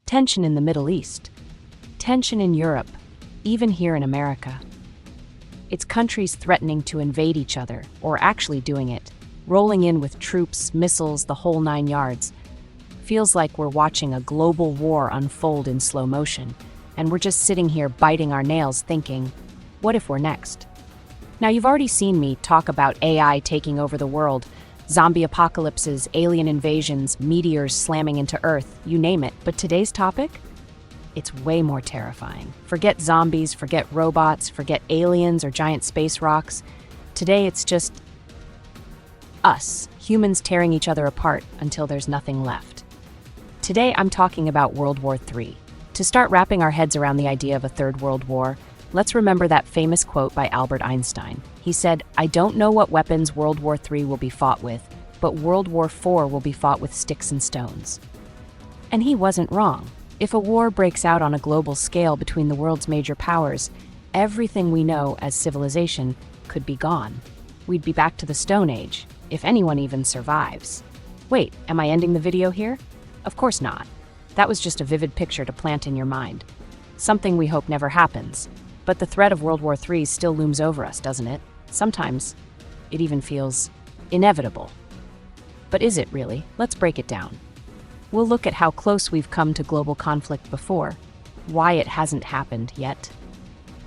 tension in the Middle East, tension in Europe, even here in America. It's countries threatening to invade each other, or actually doing it, rolling in with troops, missiles, the whole 9 yards. Feels like we're watching a global war unfold in slow motion, and we're just sitting here biting our nails thinking, what if we're next? Now, you've already seen me talk about AI taking over the world, zombie apocalypses, alien invasions, meteors slamming into Earth, you name it. But today's topic? It's way more terrifying. Forget zombies, forget robots, forget aliens or giant space rocks. Today it's just us, humans tearing each other apart until there's nothing left. Today I'm talking about World War III. To start wrapping our heads around the idea of a third world war, let's remember that famous quote by Albert Einstein. He said, "I don't know what weapons World War III will be fought with, but World War IV will be fought with sticks and stones." And he wasn't wrong. If a war breaks out on a global scale between the world's major powers, everything we know as civilization could be gone. We'd be back to the Stone Age, if anyone even survives. Wait, am I ending the video here? Of course not. That was just a vivid picture to plant in your mind. Something we hope never happens. But the threat of World War III still looms over us, doesn't it? Sometimes it even feels inevitable. But is it really? Let's break it down. We'll look at how close we've come to global conflict before, why it hasn't happened yet,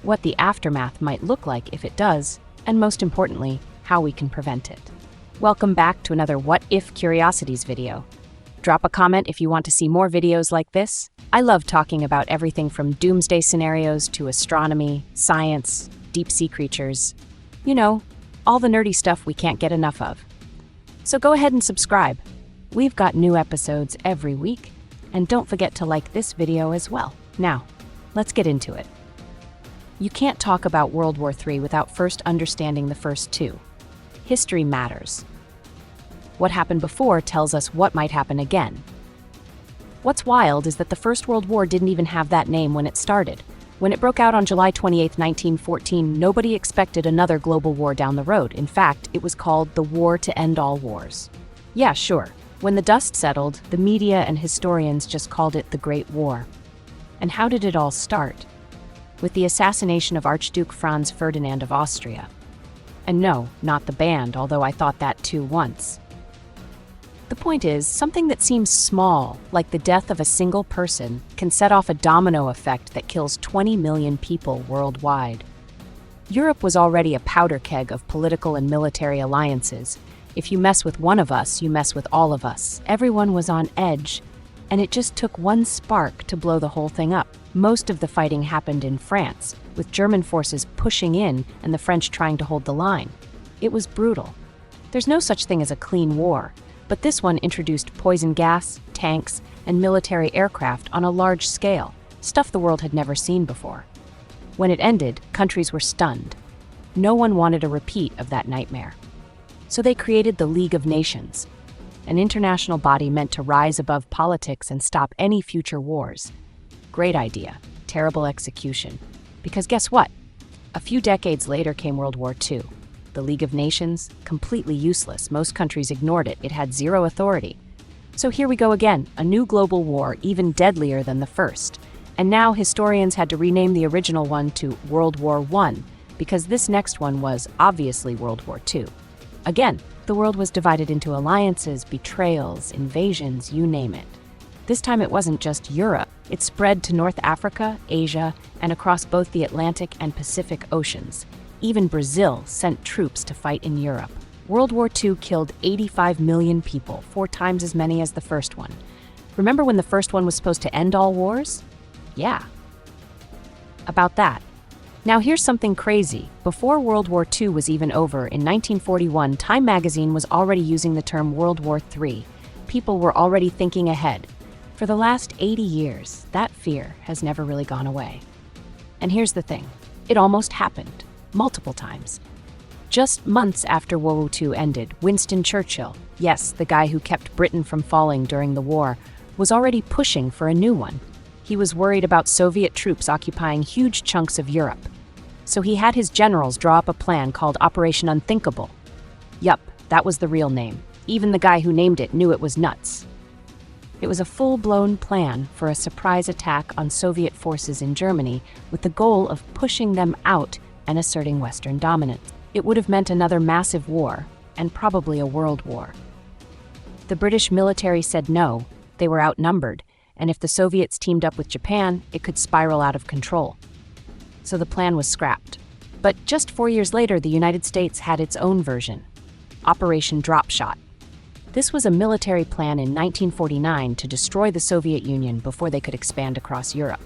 what the aftermath might look like if it does, and most importantly, how we can prevent it. Welcome back to another What If Curiosities video. Drop a comment if you want to see more videos like this. I love talking about everything from doomsday scenarios to astronomy, science, deep-sea creatures. You know, all the nerdy stuff we can't get enough of. So go ahead and subscribe. We've got new episodes every week, and don't forget to like this video as well. Now, let's get into it. You can't talk about World War III without first understanding the first two. History matters. What happened before tells us what might happen again. What's wild is that the First World War didn't even have that name when it started. When it broke out on July 28, 1914, nobody expected another global war down the road. In fact, it was called the War to End All Wars. Yeah, sure. When the dust settled, the media and historians just called it the Great War. And how did it all start? With the assassination of Archduke Franz Ferdinand of Austria. And no, not the band, although I thought that too once. The point is, something that seems small, like the death of a single person, can set off a domino effect that kills 20 million people worldwide. Europe was already a powder keg of political and military alliances. If you mess with one of us, you mess with all of us. Everyone was on edge, and it just took one spark to blow the whole thing up. Most of the fighting happened in France, with German forces pushing in and the French trying to hold the line. It was brutal. There's no such thing as a clean war. But this one introduced poison gas, tanks, and military aircraft on a large scale, stuff the world had never seen before. When it ended, countries were stunned. No one wanted a repeat of that nightmare. So they created the League of Nations, an international body meant to rise above politics and stop any future wars. Great idea, terrible execution. Because guess what? A few decades later came World War II. The League of Nations, completely useless. Most countries ignored it. It had zero authority. So here we go again, a new global war, even deadlier than the first. And now historians had to rename the original one to World War I, because this next one was obviously World War II. Again, the world was divided into alliances, betrayals, invasions, you name it. This time it wasn't just Europe. It spread to North Africa, Asia, and across both the Atlantic and Pacific Oceans. Even Brazil sent troops to fight in Europe. World War II killed 85 million people, 4 times as many as the first one. Remember when the first one was supposed to end all wars? Yeah. About that. Now here's something crazy. Before World War II was even over, in 1941, Time magazine was already using the term World War III. People were already thinking ahead. For the last 80 years, that fear has never really gone away. And here's the thing. It almost happened. Multiple times. Just months after World War II ended, Winston Churchill, yes, the guy who kept Britain from falling during the war, was already pushing for a new one. He was worried about Soviet troops occupying huge chunks of Europe. So he had his generals draw up a plan called Operation Unthinkable. Yup, that was the real name. Even the guy who named it knew it was nuts. It was a full-blown plan for a surprise attack on Soviet forces in Germany with the goal of pushing them out and asserting Western dominance. It would have meant another massive war, and probably a world war. The British military said no, they were outnumbered, and if the Soviets teamed up with Japan, it could spiral out of control. So the plan was scrapped. But just 4 years later, the United States had its own version, Operation Dropshot. This was a military plan in 1949 to destroy the Soviet Union before they could expand across Europe.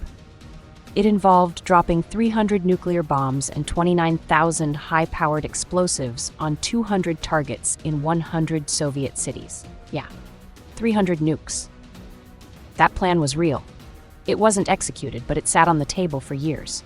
It involved dropping 300 nuclear bombs and 29,000 high-powered explosives on 200 targets in 100 Soviet cities. Yeah, 300 nukes. That plan was real. It wasn't executed, but it sat on the table for years.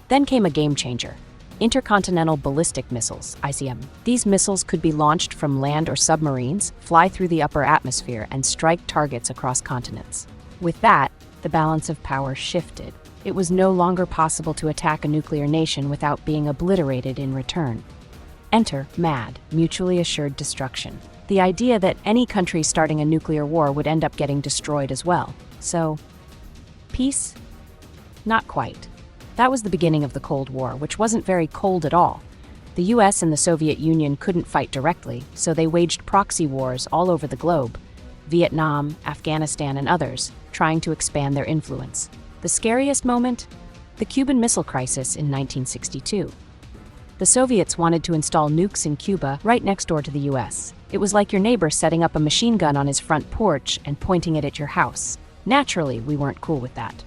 Then came a game changer. Intercontinental ballistic missiles, ICM. These missiles could be launched from land or submarines, fly through the upper atmosphere, and strike targets across continents. With that, the balance of power shifted. It was no longer possible to attack a nuclear nation without being obliterated in return. Enter MAD, mutually assured destruction. The idea that any country starting a nuclear war would end up getting destroyed as well. So, peace? Not quite. That was the beginning of the Cold War, which wasn't very cold at all. The US and the Soviet Union couldn't fight directly, so they waged proxy wars all over the globe, Vietnam, Afghanistan, and others, trying to expand their influence. The scariest moment? The Cuban Missile Crisis in 1962. The Soviets wanted to install nukes in Cuba right next door to the US. It was like your neighbor setting up a machine gun on his front porch and pointing it at your house. Naturally, we weren't cool with that.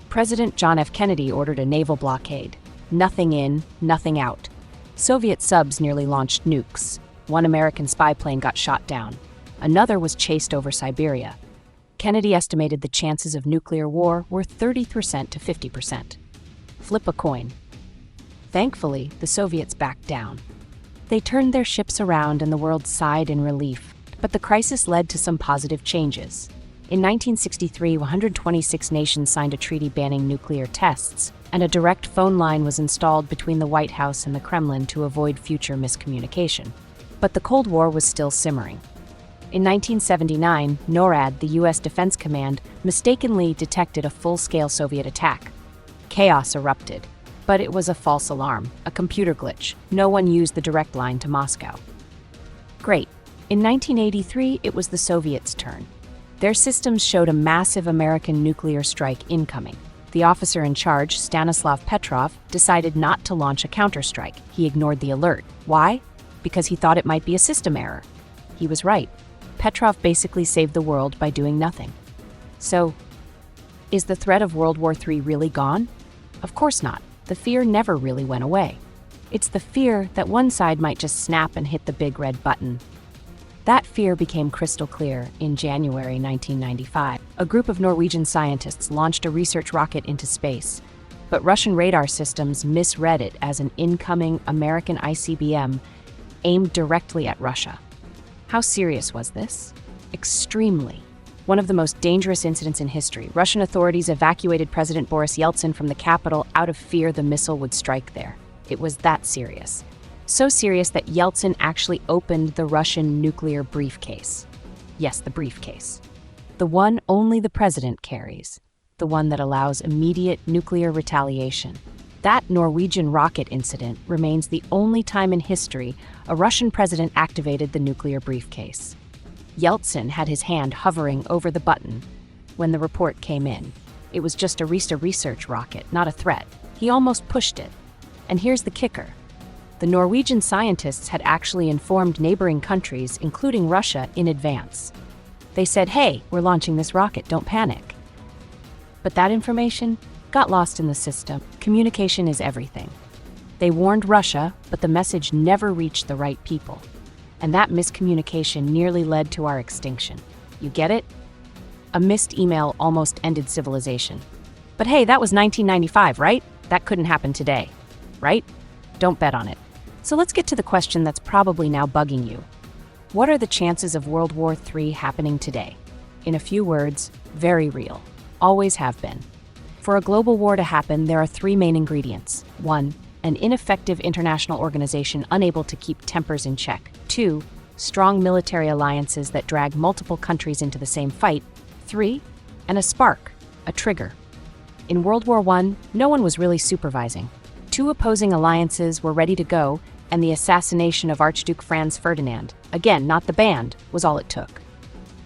President John F. Kennedy ordered a naval blockade. Nothing in, nothing out. Soviet subs nearly launched nukes. One American spy plane got shot down. Another was chased over Siberia. Kennedy estimated the chances of nuclear war were 30% to 50%. Flip a coin. Thankfully, the Soviets backed down. They turned their ships around and the world sighed in relief. But the crisis led to some positive changes. In 1963, 126 nations signed a treaty banning nuclear tests, and a direct phone line was installed between the White House and the Kremlin to avoid future miscommunication. But the Cold War was still simmering. In 1979, NORAD, the U.S. Defense Command, mistakenly detected a full-scale Soviet attack. Chaos erupted. But it was a false alarm, a computer glitch. No one used the direct line to Moscow. Great. In 1983, it was the Soviets' turn. Their systems showed a massive American nuclear strike incoming. The officer in charge, Stanislav Petrov, decided not to launch a counterstrike. He ignored the alert. Why? Because he thought it might be a system error. He was right. Petrov basically saved the world by doing nothing. So, is the threat of World War III really gone? Of course not. The fear never really went away. It's the fear that one side might just snap and hit the big red button. That fear became crystal clear in January 1995. A group of Norwegian scientists launched a research rocket into space, but Russian radar systems misread it as an incoming American ICBM aimed directly at Russia. How serious was this? Extremely. One of the most dangerous incidents in history. Russian authorities evacuated President Boris Yeltsin from the capital out of fear the missile would strike there. It was that serious. So serious that Yeltsin actually opened the Russian nuclear briefcase. Yes, the briefcase. The one only the president carries. The one that allows immediate nuclear retaliation. That Norwegian rocket incident remains the only time in history a Russian president activated the nuclear briefcase. Yeltsin had his hand hovering over the button when the report came in. It was just a research rocket, not a threat. He almost pushed it. And here's the kicker. The Norwegian scientists had actually informed neighboring countries, including Russia, in advance. They said, hey, we're launching this rocket, don't panic. But that information got lost in the system. Communication is everything. They warned Russia, but the message never reached the right people. And that miscommunication nearly led to our extinction. You get it? A missed email almost ended civilization. But hey, that was 1995, right? That couldn't happen today, right? Don't bet on it. So let's get to the question that's probably now bugging you. What are the chances of World War III happening today? In a few words, very real. Always have been. For a global war to happen, there are three main ingredients. 1. An ineffective international organization unable to keep tempers in check. 2. Strong military alliances that drag multiple countries into the same fight. III, and a spark, a trigger. In World War I, no one was really supervising. Two opposing alliances were ready to go, and the assassination of Archduke Franz Ferdinand, again not the band, was all it took.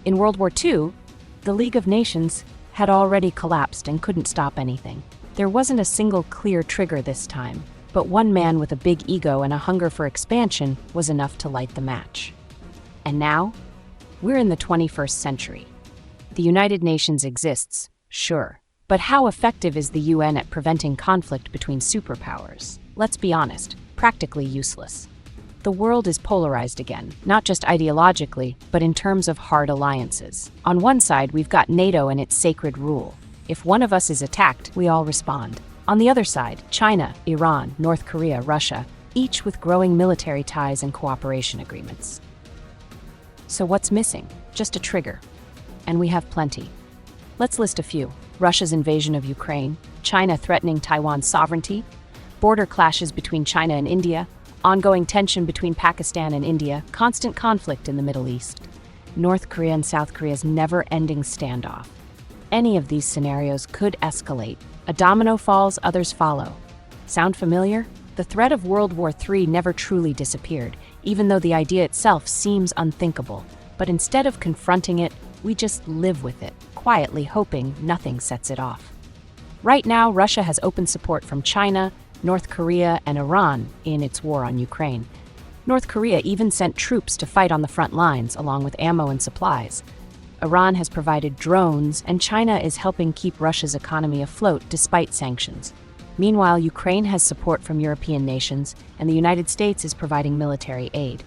In World War II, the League of Nations had already collapsed and couldn't stop anything. There wasn't a single clear trigger this time, but one man with a big ego and a hunger for expansion was enough to light the match. And now, we're in the 21st century. The United Nations exists, sure, but how effective is the UN at preventing conflict between superpowers? Let's be honest, practically useless. The world is polarized again, not just ideologically, but in terms of hard alliances. On one side, we've got NATO and its sacred rule. If one of us is attacked, we all respond. On the other side, China, Iran, North Korea, Russia, each with growing military ties and cooperation agreements. So what's missing? Just a trigger. And we have plenty. Let's list a few. Russia's invasion of Ukraine, China threatening Taiwan's sovereignty, border clashes between China and India, ongoing tension between Pakistan and India, constant conflict in the Middle East, North Korea and South Korea's never-ending standoff. Any of these scenarios could escalate. A domino falls, others follow. Sound familiar? The threat of World War III never truly disappeared, even though the idea itself seems unthinkable. But instead of confronting it, we just live with it, quietly hoping nothing sets it off. Right now, Russia has open support from China, North Korea, and Iran in its war on Ukraine. North Korea even sent troops to fight on the front lines, along with ammo and supplies. Iran has provided drones, and China is helping keep Russia's economy afloat despite sanctions. Meanwhile, Ukraine has support from European nations, and the United States is providing military aid.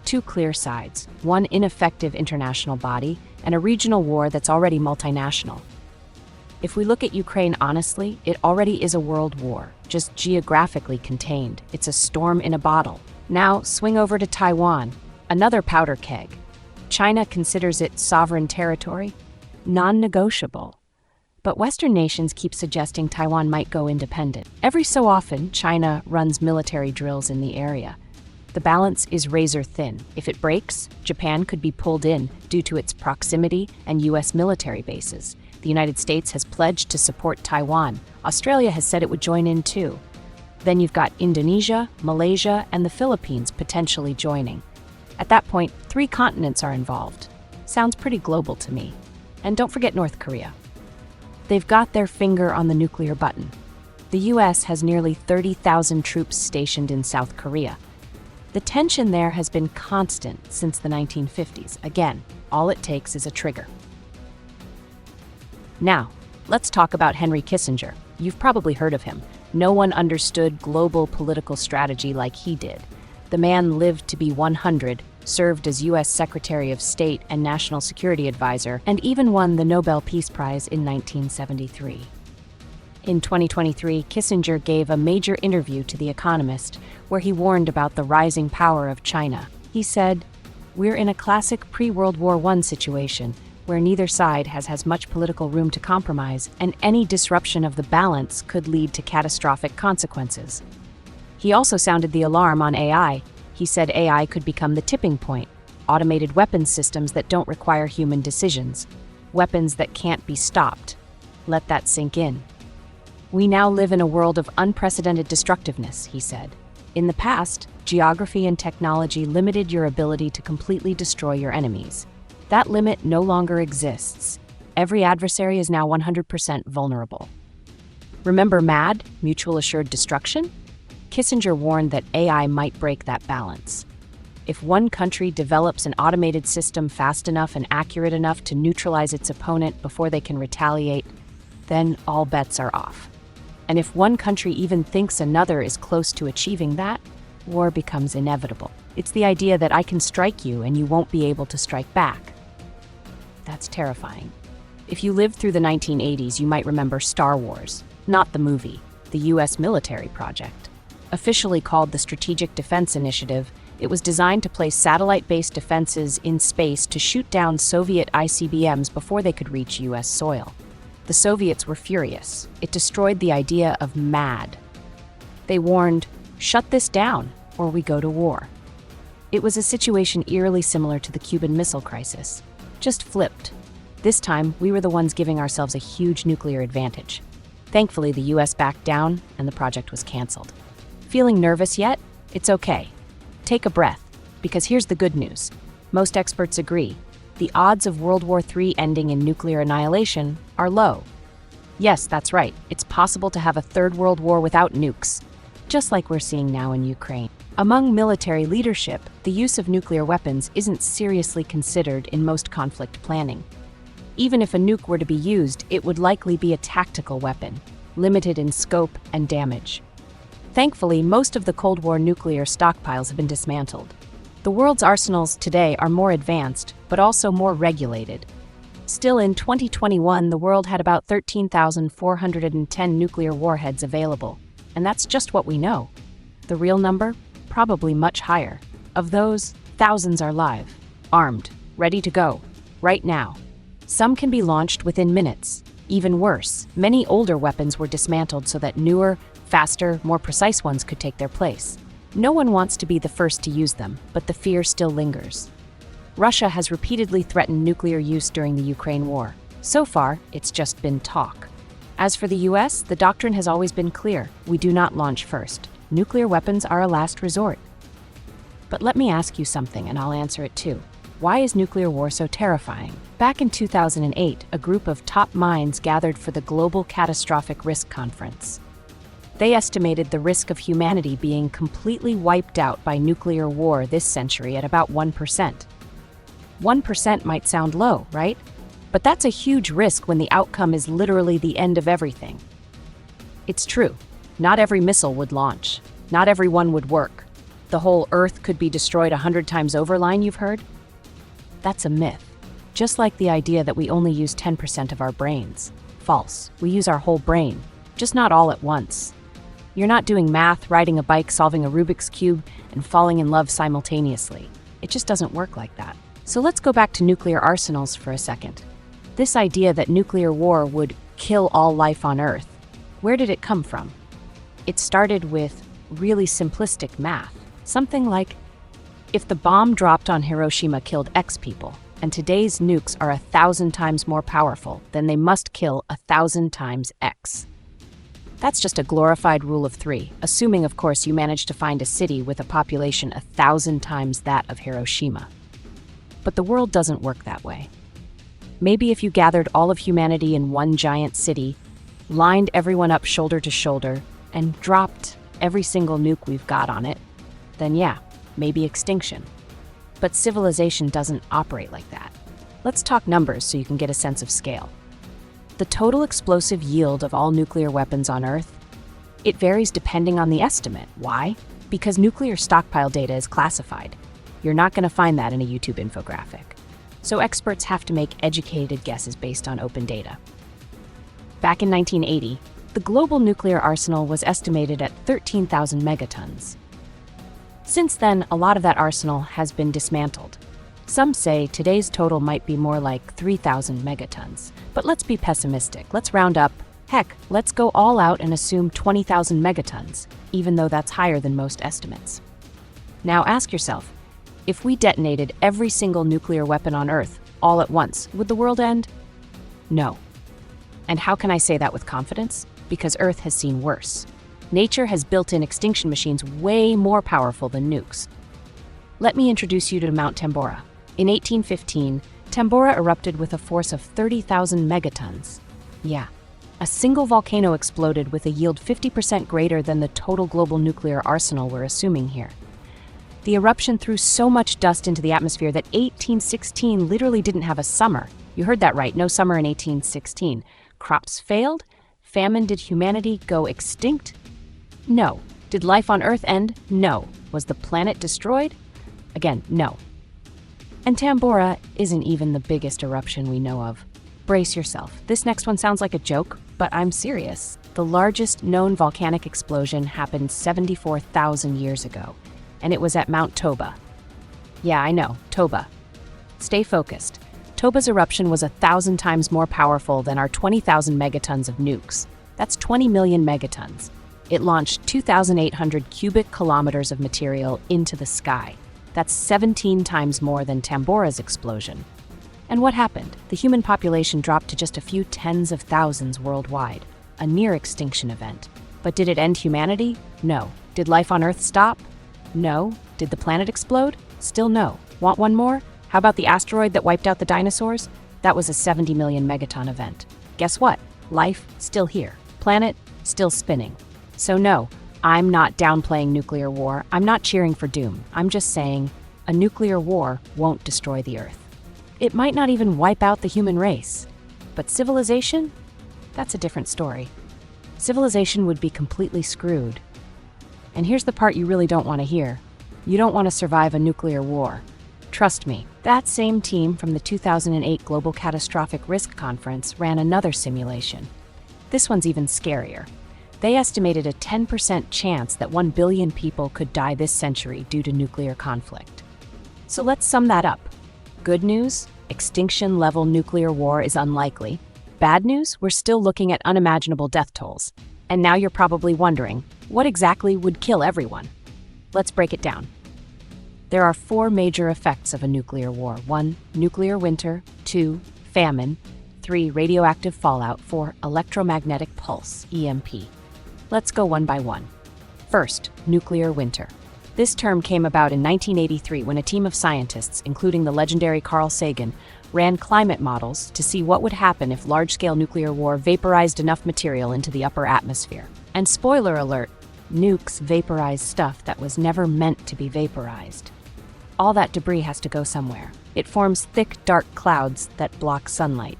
Two clear sides, one ineffective international body, and a regional war that's already multinational. If we look at Ukraine honestly, it already is a world war, just geographically contained. It's a storm in a bottle. Now, swing over to Taiwan, another powder keg. China considers it sovereign territory, non-negotiable. But Western nations keep suggesting Taiwan might go independent. Every so often, China runs military drills in the area. The balance is razor thin. If it breaks, Japan could be pulled in due to its proximity and U.S. military bases. The United States has pledged to support Taiwan. Australia has said it would join in too. Then you've got Indonesia, Malaysia, and the Philippines potentially joining. At that point, 3 continents are involved. Sounds pretty global to me. And don't forget North Korea. They've got their finger on the nuclear button. The U.S. has nearly 30,000 troops stationed in South Korea. The tension there has been constant since the 1950s. Again, all it takes is a trigger. Now, let's talk about Henry Kissinger. You've probably heard of him. No one understood global political strategy like he did. The man lived to be 100, served as U.S. Secretary of State and National Security Advisor, and even won the Nobel Peace Prize in 1973. In 2023, Kissinger gave a major interview to The Economist, where he warned about the rising power of China. He said, "We're in a classic pre-World War I situation, where neither side has as much political room to compromise, and any disruption of the balance could lead to catastrophic consequences." He also sounded the alarm on AI. He said AI could become the tipping point, automated weapons systems that don't require human decisions, weapons that can't be stopped. Let that sink in. "We now live in a world of unprecedented destructiveness," he said. "In the past, geography and technology limited your ability to completely destroy your enemies. That limit no longer exists. Every adversary is now 100% vulnerable." Remember MAD, mutual assured destruction? Kissinger warned that AI might break that balance. If one country develops an automated system fast enough and accurate enough to neutralize its opponent before they can retaliate, then all bets are off. And if one country even thinks another is close to achieving that, war becomes inevitable. It's the idea that I can strike you and you won't be able to strike back. That's terrifying. If you lived through the 1980s, you might remember Star Wars, not the movie, the U.S. military project. Officially called the Strategic Defense Initiative, it was designed to place satellite-based defenses in space to shoot down Soviet ICBMs before they could reach U.S. soil. The Soviets were furious. It destroyed the idea of MAD. They warned, "Shut this down, or we go to war." It was a situation eerily similar to the Cuban Missile Crisis, just flipped. This time, we were the ones giving ourselves a huge nuclear advantage. Thankfully, the US backed down and the project was canceled. Feeling nervous yet? It's okay. Take a breath, because here's the good news. Most experts agree. The odds of World War III ending in nuclear annihilation are low. Yes, that's right. It's possible to have a third world war without nukes, just like we're seeing now in Ukraine. Among military leadership, the use of nuclear weapons isn't seriously considered in most conflict planning. Even if a nuke were to be used, it would likely be a tactical weapon, limited in scope and damage. Thankfully, most of the Cold War nuclear stockpiles have been dismantled. The world's arsenals today are more advanced, but also more regulated. Still, in 2021, the world had about 13,410 nuclear warheads available, and that's just what we know. The real number? Probably much higher. Of those, thousands are live, armed, ready to go, right now. Some can be launched within minutes. Even worse, many older weapons were dismantled so that newer, faster, more precise ones could take their place. No one wants to be the first to use them, but the fear still lingers. Russia has repeatedly threatened nuclear use during the Ukraine war. So far, it's just been talk. As for the US, the doctrine has always been clear: we do not launch first. Nuclear weapons are a last resort. But let me ask you something, and I'll answer it too. Why is nuclear war so terrifying? Back in 2008, a group of top minds gathered for the Global Catastrophic Risk Conference. They estimated the risk of humanity being completely wiped out by nuclear war this century at about 1%. 1% might sound low, right? But that's a huge risk when the outcome is literally the end of everything. It's true. Not every missile would launch. Not every one would work. The whole Earth could be destroyed 100 times over line, you've heard? That's a myth. Just like the idea that we only use 10% of our brains. False. We use our whole brain, just not all at once. You're not doing math, riding a bike, solving a Rubik's Cube, and falling in love simultaneously. It just doesn't work like that. So let's go back to nuclear arsenals for a second. This idea that nuclear war would kill all life on Earth, where did it come from? It started with really simplistic math. Something like, if the bomb dropped on Hiroshima killed X people, and today's nukes are 1,000 times more powerful, then they must kill 1,000 times X. That's just a glorified rule of three, assuming, of course, you manage to find a city with a population 1,000 times that of Hiroshima. But the world doesn't work that way. Maybe if you gathered all of humanity in one giant city, lined everyone up shoulder to shoulder, and dropped every single nuke we've got on it, then yeah, maybe extinction. But civilization doesn't operate like that. Let's talk numbers so you can get a sense of scale. The total explosive yield of all nuclear weapons on Earth, it varies depending on the estimate. Why? Because nuclear stockpile data is classified. You're not going to find that in a YouTube infographic. So experts have to make educated guesses based on open data. Back in 1980, the global nuclear arsenal was estimated at 13,000 megatons. Since then, a lot of that arsenal has been dismantled. Some say today's total might be more like 3,000 megatons. But let's be pessimistic. Let's round up. Heck, let's go all out and assume 20,000 megatons, even though that's higher than most estimates. Now ask yourself, if we detonated every single nuclear weapon on Earth all at once, would the world end? No. And how can I say that with confidence? Because Earth has seen worse. Nature has built in extinction machines way more powerful than nukes. Let me introduce you to Mount Tambora. In 1815, Tambora erupted with a force of 30,000 megatons. Yeah, a single volcano exploded with a yield 50% greater than the total global nuclear arsenal we're assuming here. The eruption threw so much dust into the atmosphere that 1816 literally didn't have a summer. You heard that right, no summer in 1816. Crops failed? Famine? Did humanity go extinct? No. Did life on Earth end? No. Was the planet destroyed? Again, no. And Tambora isn't even the biggest eruption we know of. Brace yourself. This next one sounds like a joke, but I'm serious. The largest known volcanic explosion happened 74,000 years ago, and it was at Mount Toba. Yeah, I know, Toba. Stay focused. Toba's eruption was 1,000 times more powerful than our 20,000 megatons of nukes. That's 20 million megatons. It launched 2,800 cubic kilometers of material into the sky. That's 17 times more than Tambora's explosion. And what happened? The human population dropped to just a few tens of thousands worldwide, a near-extinction event. But did it end humanity? No. Did life on Earth stop? No. Did the planet explode? Still no. Want one more? How about the asteroid that wiped out the dinosaurs? That was a 70 million megaton event. Guess what? Life still here. Planet still spinning. So no, I'm not downplaying nuclear war. I'm not cheering for doom. I'm just saying a nuclear war won't destroy the Earth. It might not even wipe out the human race. But civilization? That's a different story. Civilization would be completely screwed. And here's the part you really don't want to hear. You don't want to survive a nuclear war. Trust me, that same team from the 2008 Global Catastrophic Risk Conference ran another simulation. This one's even scarier. They estimated a 10% chance that 1 billion people could die this century due to nuclear conflict. So let's sum that up. Good news, extinction-level nuclear war is unlikely. Bad news, we're still looking at unimaginable death tolls. And now you're probably wondering, what exactly would kill everyone? Let's break it down. There are 4 major effects of a nuclear war. 1. Nuclear winter. 2. Famine. 3. Radioactive fallout. 4. Electromagnetic pulse, EMP. Let's go one by one. First, nuclear winter. This term came about in 1983 when a team of scientists, including the legendary Carl Sagan, ran climate models to see what would happen if large-scale nuclear war vaporized enough material into the upper atmosphere. And spoiler alert, nukes vaporize stuff that was never meant to be vaporized. All that debris has to go somewhere. It forms thick, dark clouds that block sunlight.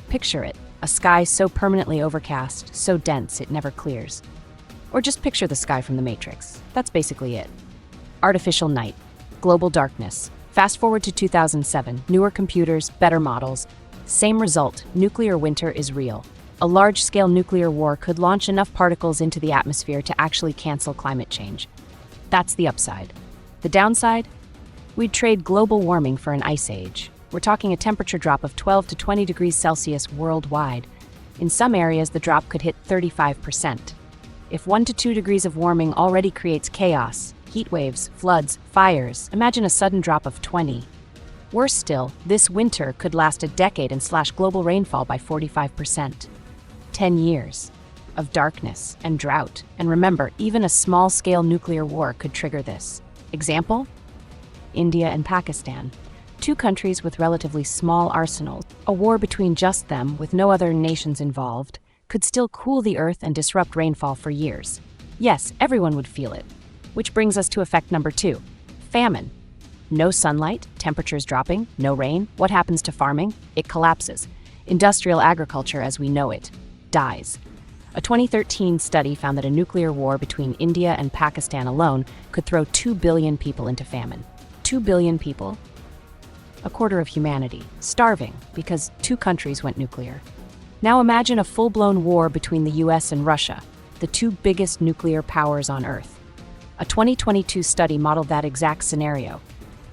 Picture it, a sky so permanently overcast, so dense it never clears. Or just picture the sky from The Matrix. That's basically it. Artificial night, global darkness. Fast forward to 2007, newer computers, better models. Same result, nuclear winter is real. A large-scale nuclear war could launch enough particles into the atmosphere to actually cancel climate change. That's the upside. The downside? We'd trade global warming for an ice age. We're talking a temperature drop of 12 to 20 degrees Celsius worldwide. In some areas, the drop could hit 35%. If 1 to 2 degrees of warming already creates chaos, heat waves, floods, fires, imagine a sudden drop of 20. Worse still, this winter could last a decade and slash global rainfall by 45%. 10 years of darkness and drought. And remember, even a small-scale nuclear war could trigger this. Example? India and Pakistan. 2 countries with relatively small arsenals. A war between just them, with no other nations involved, could still cool the earth and disrupt rainfall for years. Yes, everyone would feel it. Which brings us to effect number 2, famine. No sunlight, temperatures dropping, no rain. What happens to farming? It collapses. Industrial agriculture as we know it dies. A 2013 study found that a nuclear war between India and Pakistan alone could throw 2 billion people into famine. 2 billion people? A quarter of humanity, starving because 2 countries went nuclear. Now imagine a full-blown war between the US and Russia, the 2 biggest nuclear powers on Earth. A 2022 study modeled that exact scenario.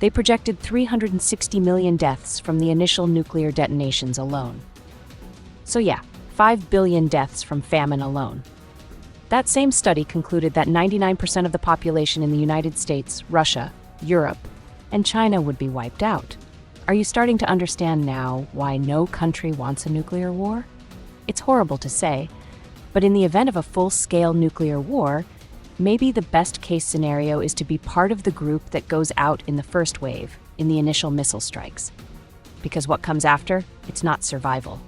They projected 360 million deaths from the initial nuclear detonations alone. So yeah, 5 billion deaths from famine alone. That same study concluded that 99% of the population in the United States, Russia, Europe, and China would be wiped out. Are you starting to understand now why no country wants a nuclear war? It's horrible to say, but in the event of a full-scale nuclear war, maybe the best-case scenario is to be part of the group that goes out in the first wave, in the initial missile strikes. Because what comes after, it's not survival,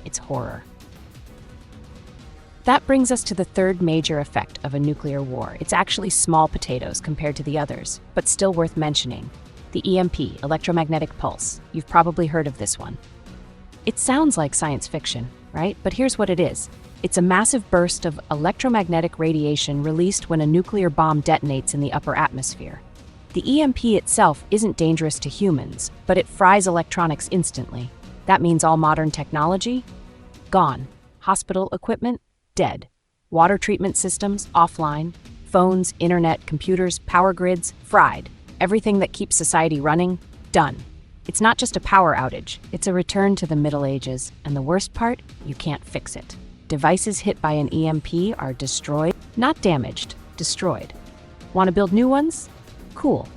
it's horror. That brings us to the 3rd major effect of a nuclear war. It's actually small potatoes compared to the others, but still worth mentioning. The EMP, electromagnetic pulse. You've probably heard of this one. It sounds like science fiction, right? But here's what it is. It's a massive burst of electromagnetic radiation released when a nuclear bomb detonates in the upper atmosphere. The EMP itself isn't dangerous to humans, but it fries electronics instantly. That means all modern technology? Gone. Hospital equipment? Dead. Water treatment systems? Offline. Phones, internet, computers, power grids? Fried. Everything that keeps society running? Done. It's not just a power outage, it's a return to the Middle Ages, and the worst part? You can't fix it. Devices hit by an EMP are destroyed, not damaged, destroyed. Want to build new ones? Cool.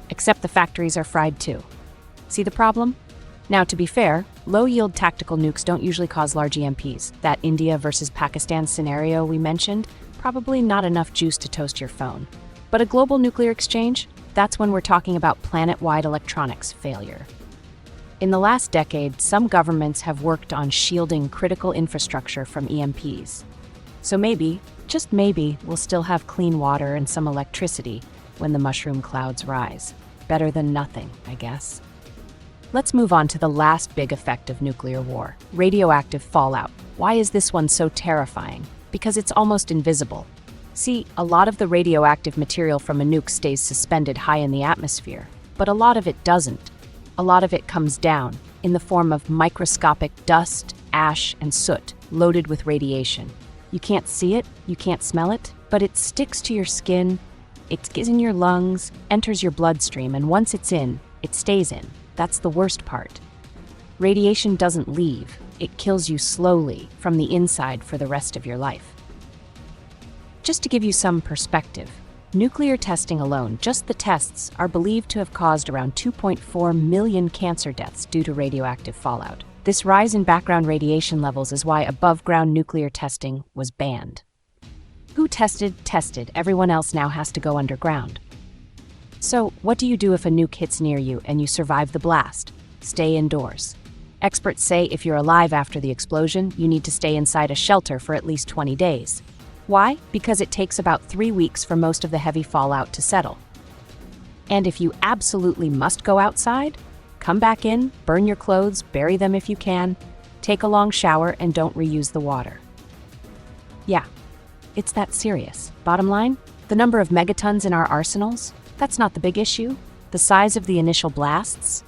Except the factories are fried too. See the problem? Now, to be fair, low-yield tactical nukes don't usually cause large EMPs. That India versus Pakistan scenario we mentioned, probably not enough juice to toast your phone. But a global nuclear exchange? That's when we're talking about planet-wide electronics failure. In the last decade, some governments have worked on shielding critical infrastructure from EMPs. So maybe, just maybe, we'll still have clean water and some electricity when the mushroom clouds rise. Better than nothing, I guess. Let's move on to the last big effect of nuclear war, radioactive fallout. Why is this one so terrifying? Because it's almost invisible. See, a lot of the radioactive material from a nuke stays suspended high in the atmosphere, but a lot of it doesn't. A lot of it comes down in the form of microscopic dust, ash, and soot loaded with radiation. You can't see it, you can't smell it, but it sticks to your skin, it gets in your lungs, enters your bloodstream, and once it's in, it stays in. That's the worst part. Radiation doesn't leave, it kills you slowly from the inside for the rest of your life. Just to give you some perspective, nuclear testing alone, just the tests, are believed to have caused around 2.4 million cancer deaths due to radioactive fallout. This rise in background radiation levels is why above-ground nuclear testing was banned. Who tested? Everyone else now has to go underground. So, what do you do if a nuke hits near you and you survive the blast? Stay indoors. Experts say if you're alive after the explosion, you need to stay inside a shelter for at least 20 days. Why? Because it takes about 3 weeks for most of the heavy fallout to settle. And if you absolutely must go outside, come back in, burn your clothes, bury them if you can, take a long shower, and don't reuse the water. Yeah, it's that serious. Bottom line, the number of megatons in our arsenals, that's not the big issue. The size of the initial blasts,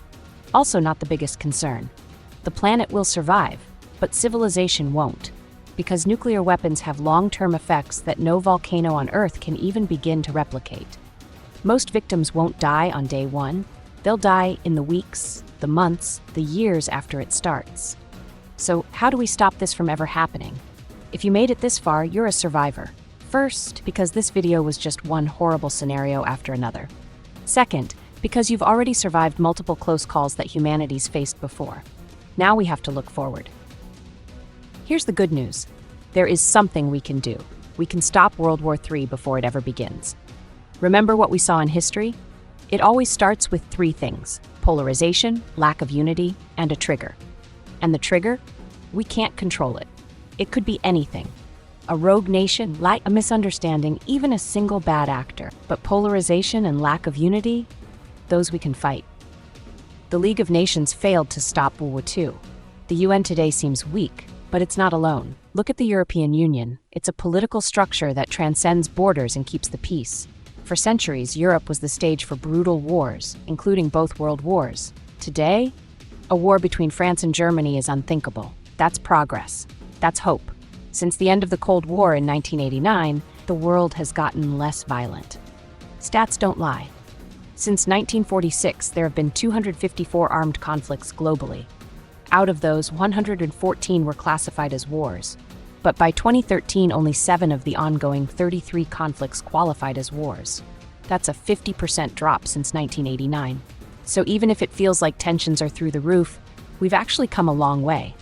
also not the biggest concern. The planet will survive, but civilization won't, because nuclear weapons have long-term effects that no volcano on Earth can even begin to replicate. Most victims won't die on day one. They'll die in the weeks, the months, the years after it starts. So how do we stop this from ever happening? If you made it this far, you're a survivor. First, because this video was just one horrible scenario after another. Second, because you've already survived multiple close calls that humanity's faced before. Now we have to look forward. Here's the good news. There is something we can do. We can stop World War III before it ever begins. Remember what we saw in history? It always starts with 3 things: polarization, lack of unity, and a trigger. And the trigger? We can't control it. It could be anything. A rogue nation, a misunderstanding, even a single bad actor. But polarization and lack of unity? Those we can fight. The League of Nations failed to stop World War II. The UN today seems weak, but it's not alone. Look at the European Union. It's a political structure that transcends borders and keeps the peace. For centuries, Europe was the stage for brutal wars, including both world wars. Today, a war between France and Germany is unthinkable. That's progress. That's hope. Since the end of the Cold War in 1989, the world has gotten less violent. Stats don't lie. Since 1946, there have been 254 armed conflicts globally. Out of those, 114 were classified as wars. But by 2013, only 7 of the ongoing 33 conflicts qualified as wars. That's a 50% drop since 1989. So even if it feels like tensions are through the roof, we've actually come a long way.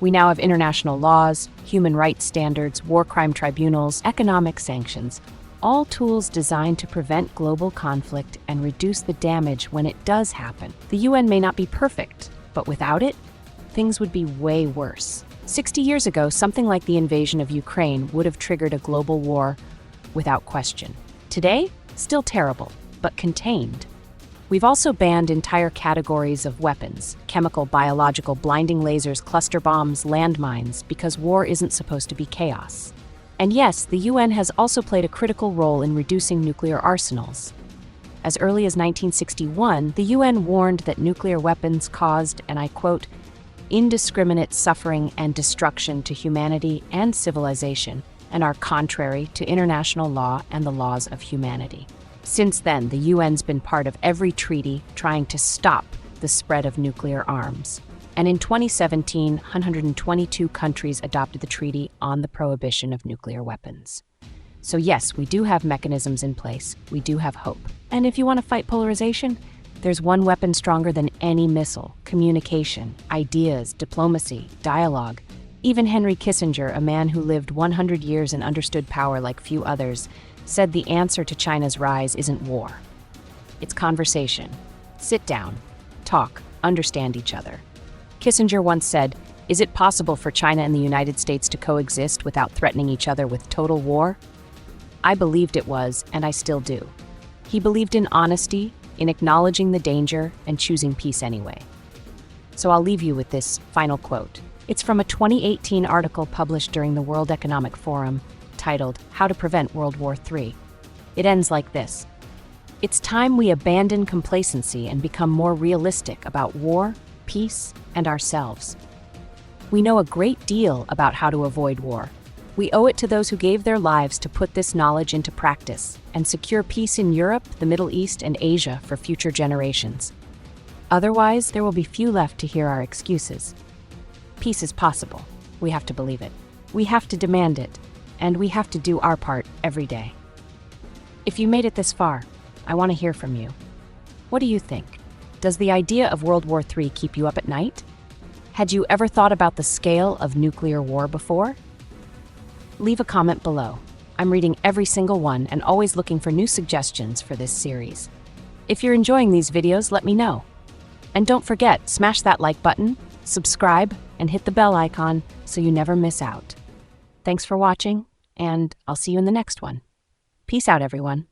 We now have international laws, human rights standards, war crime tribunals, economic sanctions, all tools designed to prevent global conflict and reduce the damage when it does happen. The UN may not be perfect, but without it, things would be way worse. 60 years ago, something like the invasion of Ukraine would have triggered a global war without question. Today, still terrible, but contained. We've also banned entire categories of weapons: chemical, biological, blinding lasers, cluster bombs, landmines, because war isn't supposed to be chaos. And yes, the UN has also played a critical role in reducing nuclear arsenals. As early as 1961, the UN warned that nuclear weapons caused, and I quote, indiscriminate suffering and destruction to humanity and civilization, and are contrary to international law and the laws of humanity. Since then, the UN's been part of every treaty trying to stop the spread of nuclear arms. And in 2017, 122 countries adopted the Treaty on the Prohibition of Nuclear Weapons. So yes, we do have mechanisms in place. We do have hope. And if you want to fight polarization, There's one weapon stronger than any missile: communication, ideas, diplomacy, dialogue. Even Henry Kissinger, a man who lived 100 years and understood power like few others, said the answer to China's rise isn't war. It's conversation. Sit down, talk, understand each other. Kissinger once said, "Is it possible for China and the United States to coexist without threatening each other with total war?" I believed it was, and I still do. He believed in honesty, in acknowledging the danger, and choosing peace anyway. So I'll leave you with this final quote. It's from a 2018 article published during the World Economic Forum, titled "How to Prevent World War III." It ends like this: "It's time we abandon complacency and become more realistic about war, peace, and ourselves. We know a great deal about how to avoid war. We owe it to those who gave their lives to put this knowledge into practice and secure peace in Europe, the Middle East, and Asia for future generations. Otherwise, there will be few left to hear our excuses. Peace is possible. We have to believe it. We have to demand it. And we have to do our part every day." If you made it this far, I want to hear from you. What do you think? Does the idea of World War III keep you up at night? Had you ever thought about the scale of nuclear war before? Leave a comment below. I'm reading every single one and always looking for new suggestions for this series. If you're enjoying these videos, let me know. And don't forget, smash that like button, subscribe, and hit the bell icon so you never miss out. Thanks for watching, and I'll see you in the next one. Peace out, everyone.